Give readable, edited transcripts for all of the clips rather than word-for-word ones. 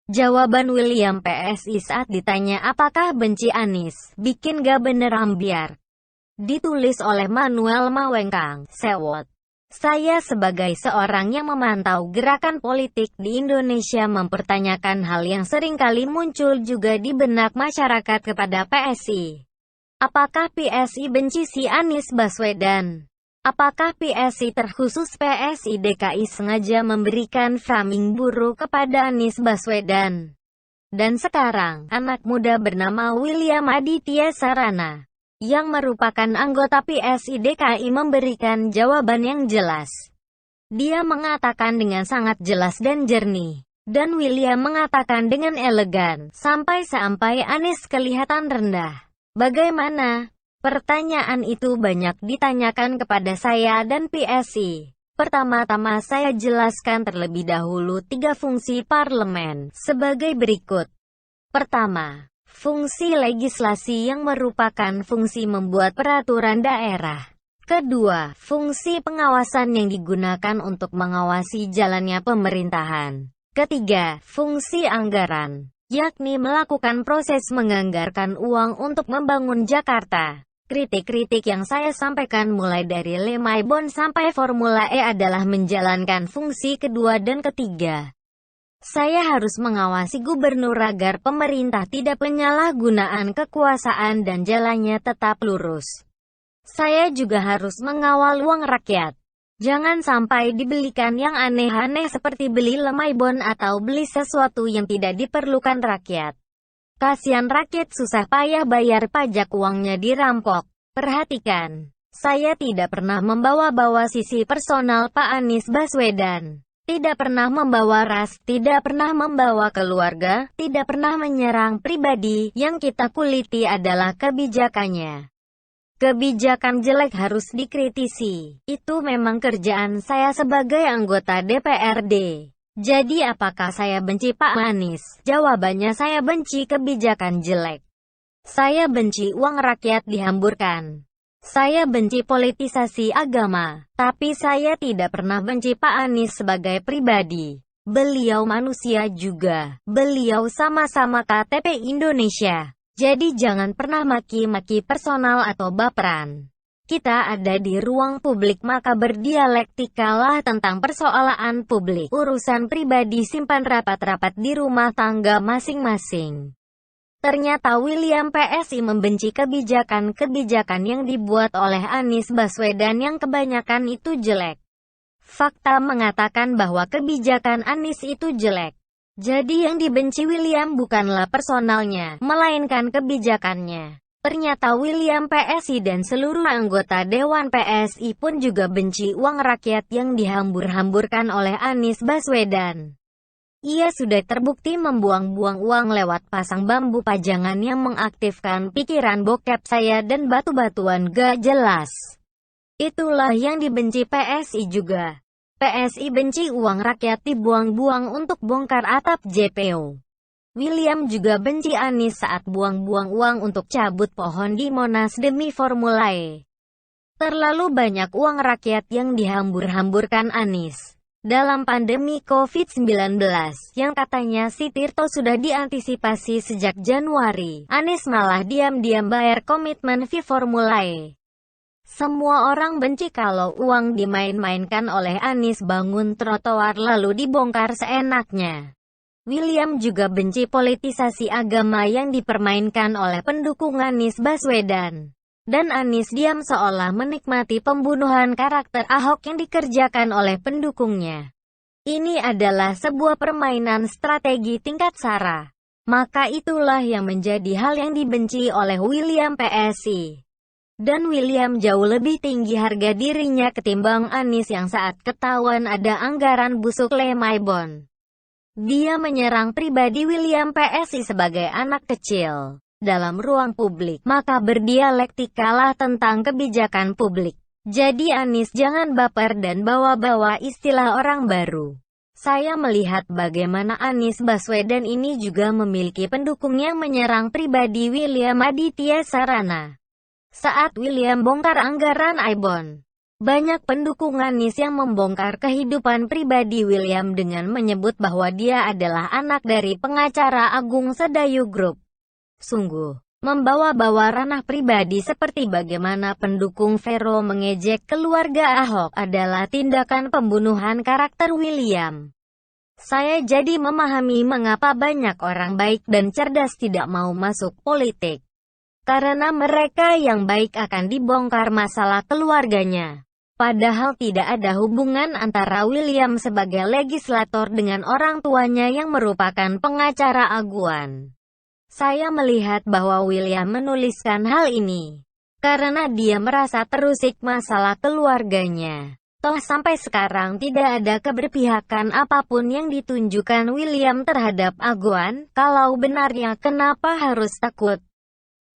Jawaban William PSI saat ditanya apakah benci Anies, bikin gak bener ambiar. Ditulis oleh Manuel Mawengkang, Sewot. Saya sebagai seorang yang memantau gerakan politik di Indonesia mempertanyakan hal yang seringkali muncul juga di benak masyarakat kepada PSI. Apakah PSI benci si Anies Baswedan? Apakah PSI terkhusus PSI DKI sengaja memberikan framing buruk kepada Anies Baswedan? Dan sekarang, anak muda bernama William Aditya Sarana, yang merupakan anggota PSI DKI memberikan jawaban yang jelas. Dia mengatakan dengan sangat jelas dan jernih. Dan William mengatakan dengan elegan, sampai-sampai Anies kelihatan rendah. Bagaimana? Pertanyaan itu banyak ditanyakan kepada saya dan PSI. Pertama-tama saya jelaskan terlebih dahulu 3 fungsi parlemen, sebagai berikut. Pertama, fungsi legislasi yang merupakan fungsi membuat peraturan daerah. Kedua, fungsi pengawasan yang digunakan untuk mengawasi jalannya pemerintahan. Ketiga, fungsi anggaran, yakni melakukan proses menganggarkan uang untuk membangun Jakarta. Kritik-kritik yang saya sampaikan mulai dari Lemaibon sampai Formula E adalah menjalankan fungsi kedua dan ketiga. Saya harus mengawasi gubernur agar pemerintah tidak penyalahgunaan kekuasaan dan jalannya tetap lurus. Saya juga harus mengawal uang rakyat. Jangan sampai dibelikan yang aneh-aneh seperti beli Lemaibon atau beli sesuatu yang tidak diperlukan rakyat. Kasihan rakyat susah payah bayar pajak uangnya dirampok. Perhatikan, saya tidak pernah membawa-bawa sisi personal Pak Anies Baswedan. Tidak pernah membawa ras, tidak pernah membawa keluarga, tidak pernah menyerang pribadi. Yang kita kuliti adalah kebijakannya. Kebijakan jelek harus dikritisi. Itu memang kerjaan saya sebagai anggota DPRD. Jadi apakah saya benci Pak Anies? Jawabannya saya benci kebijakan jelek. Saya benci uang rakyat dihamburkan. Saya benci politisasi agama. Tapi saya tidak pernah benci Pak Anies sebagai pribadi. Beliau manusia juga. Beliau sama-sama KTP Indonesia. Jadi jangan pernah maki-maki personal atau baperan. Kita ada di ruang publik maka berdialektikalah tentang persoalan publik. Urusan pribadi simpan rapat-rapat di rumah tangga masing-masing. Ternyata William PSI membenci kebijakan-kebijakan yang dibuat oleh Anies Baswedan yang kebanyakan itu jelek. Fakta mengatakan bahwa kebijakan Anies itu jelek. Jadi yang dibenci William bukanlah personalnya, melainkan kebijakannya. Ternyata William PSI dan seluruh anggota Dewan PSI pun juga benci uang rakyat yang dihambur-hamburkan oleh Anies Baswedan. Ia sudah terbukti membuang-buang uang lewat pasang bambu pajangan yang mengaktifkan pikiran bokep saya dan batu-batuan gak jelas. Itulah yang dibenci PSI juga. PSI benci uang rakyat dibuang-buang untuk bongkar atap JPO. William juga benci Anies saat buang-buang uang untuk cabut pohon di Monas demi Formula E. Terlalu banyak uang rakyat yang dihambur-hamburkan Anies. Dalam pandemi COVID-19, yang katanya si Tirto sudah diantisipasi sejak Januari, Anies malah diam-diam bayar komitmen fee Formula E. Semua orang benci kalau uang dimain-mainkan oleh Anies bangun trotoar lalu dibongkar seenaknya. William juga benci politisasi agama yang dipermainkan oleh pendukung Anies Baswedan. Dan Anies diam seolah menikmati pembunuhan karakter Ahok yang dikerjakan oleh pendukungnya. Ini adalah sebuah permainan strategi tingkat SARA. Maka itulah yang menjadi hal yang dibenci oleh William PSI. Dan William jauh lebih tinggi harga dirinya ketimbang Anies yang saat ketahuan ada anggaran busuk Lemaibon. Dia menyerang pribadi William PSI sebagai anak kecil. Dalam ruang publik, maka berdialektikalah tentang kebijakan publik. Jadi Anies jangan baper dan bawa-bawa istilah orang baru. Saya melihat bagaimana Anies Baswedan ini juga memiliki pendukung yang menyerang pribadi William Aditya Sarana. Saat William bongkar anggaran Aibon, Banyak pendukung Anies yang membongkar kehidupan pribadi William dengan menyebut bahwa dia adalah anak dari pengacara Agung Sedayu Group. Sungguh membawa-bawa ranah pribadi seperti bagaimana pendukung Vero mengejek keluarga Ahok adalah tindakan pembunuhan karakter William. Saya jadi memahami mengapa banyak orang baik dan cerdas tidak mau masuk politik. Karena mereka yang baik akan dibongkar masalah keluarganya. Padahal tidak ada hubungan antara William sebagai legislator dengan orang tuanya yang merupakan pengacara aguan. Saya melihat bahwa William menuliskan hal ini karena dia merasa terusik masalah keluarganya. Toh sampai sekarang tidak ada keberpihakan apapun yang ditunjukkan William terhadap aguan. Kalau benarnya, kenapa harus takut?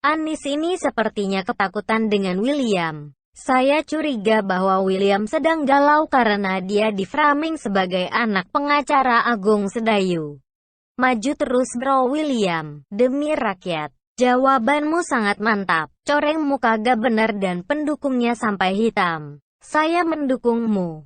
Anies ini sepertinya ketakutan dengan William. Saya curiga bahwa William sedang galau karena dia di-framing sebagai anak pengacara Agung Sedayu. Maju terus bro William, demi rakyat. Jawabanmu sangat mantap. Coreng muka gak bener dan pendukungnya sampai hitam. Saya mendukungmu.